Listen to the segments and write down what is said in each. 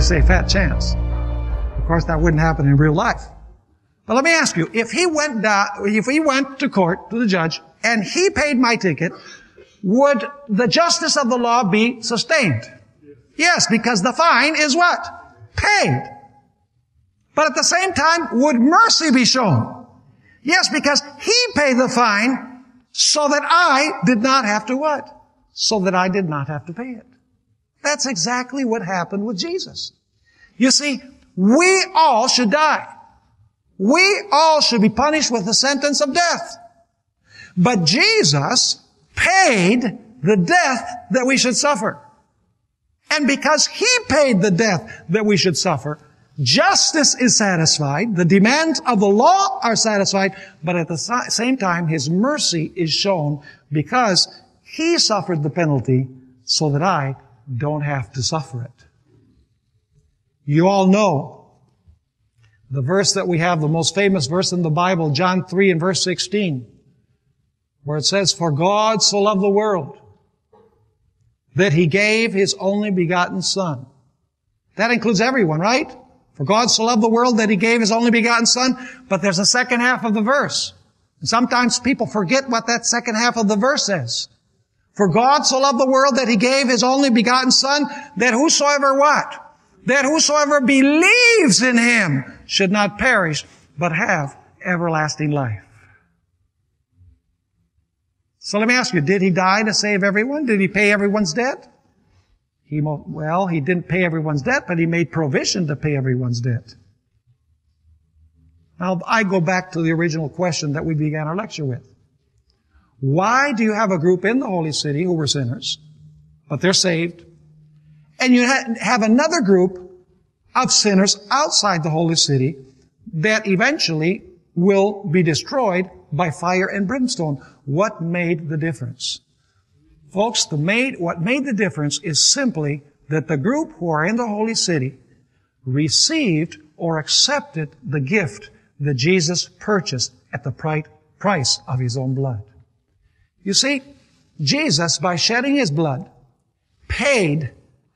say fat chance. Of course, that wouldn't happen in real life. But let me ask you, if he went to court, to the judge, and he paid my ticket, would the justice of the law be sustained? Yes, because the fine is what? Paid. But at the same time, would mercy be shown? Yes, because he paid the fine so that I did not have to what? So that I did not have to pay it. That's exactly what happened with Jesus. You see, we all should die. We all should be punished with the sentence of death. But Jesus paid the death that we should suffer. And because He paid the death that we should suffer, justice is satisfied, the demands of the law are satisfied, but at the same time, His mercy is shown because He suffered the penalty so that I don't have to suffer it. You all know the verse that we have, the most famous verse in the Bible, John 3 and verse 16, where it says, "For God so loved the world that He gave His only begotten Son." That includes everyone, right? For God so loved the world that He gave His only begotten Son. But there's a second half of the verse. And sometimes people forget what that second half of the verse says. For God so loved the world that He gave His only begotten Son, that whosoever what? That whosoever believes in Him should not perish, but have everlasting life. So let me ask you, did He die to save everyone? Did He pay everyone's debt? He didn't pay everyone's debt, but He made provision to pay everyone's debt. Now, I go back to the original question that we began our lecture with. Why do you have a group in the Holy City who were sinners, but they're saved, and you have another group of sinners outside the Holy City that eventually will be destroyed by fire and brimstone? What made the difference? Folks, what made the difference is simply that the group who are in the Holy City received or accepted the gift that Jesus purchased at the price of His own blood. You see, Jesus, by shedding His blood, paid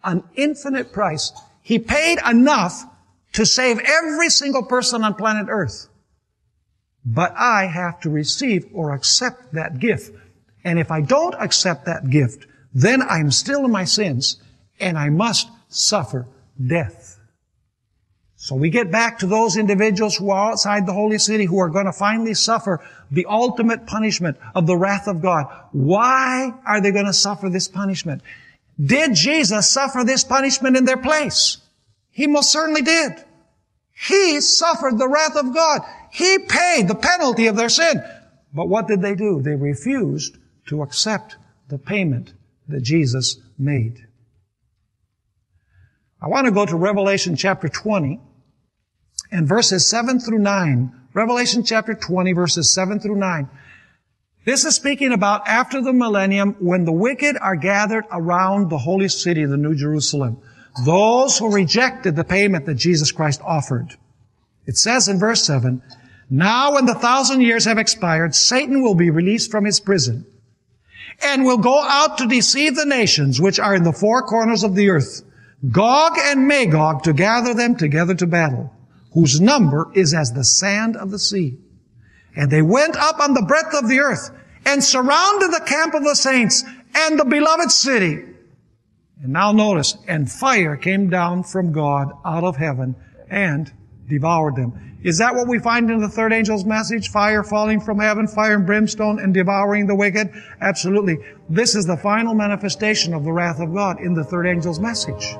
an infinite price. He paid enough to save every single person on planet Earth. But I have to receive or accept that gift. And if I don't accept that gift, then I'm still in my sins and I must suffer death. So we get back to those individuals who are outside the Holy City who are going to finally suffer the ultimate punishment of the wrath of God. Why are they going to suffer this punishment? Did Jesus suffer this punishment in their place? He most certainly did. He suffered the wrath of God. He paid the penalty of their sin. But what did they do? They refused to accept the payment that Jesus made. I want to go to Revelation chapter 20 and verses 7 through 9. Revelation chapter 20, verses 7 through 9. This is speaking about after the millennium when the wicked are gathered around the holy city, the New Jerusalem. Those who rejected the payment that Jesus Christ offered. It says in verse 7, "Now when the 1,000 years have expired, Satan will be released from his prison and will go out to deceive the nations which are in the four corners of the earth, Gog and Magog, to gather them together to battle, whose number is as the sand of the sea. And they went up on the breadth of the earth and surrounded the camp of the saints and the beloved city." And now notice, "and fire came down from God out of heaven and devoured them." Is that what we find in the third angel's message? Fire falling from heaven, fire and brimstone, and devouring the wicked? Absolutely. This is the final manifestation of the wrath of God in the third angel's message.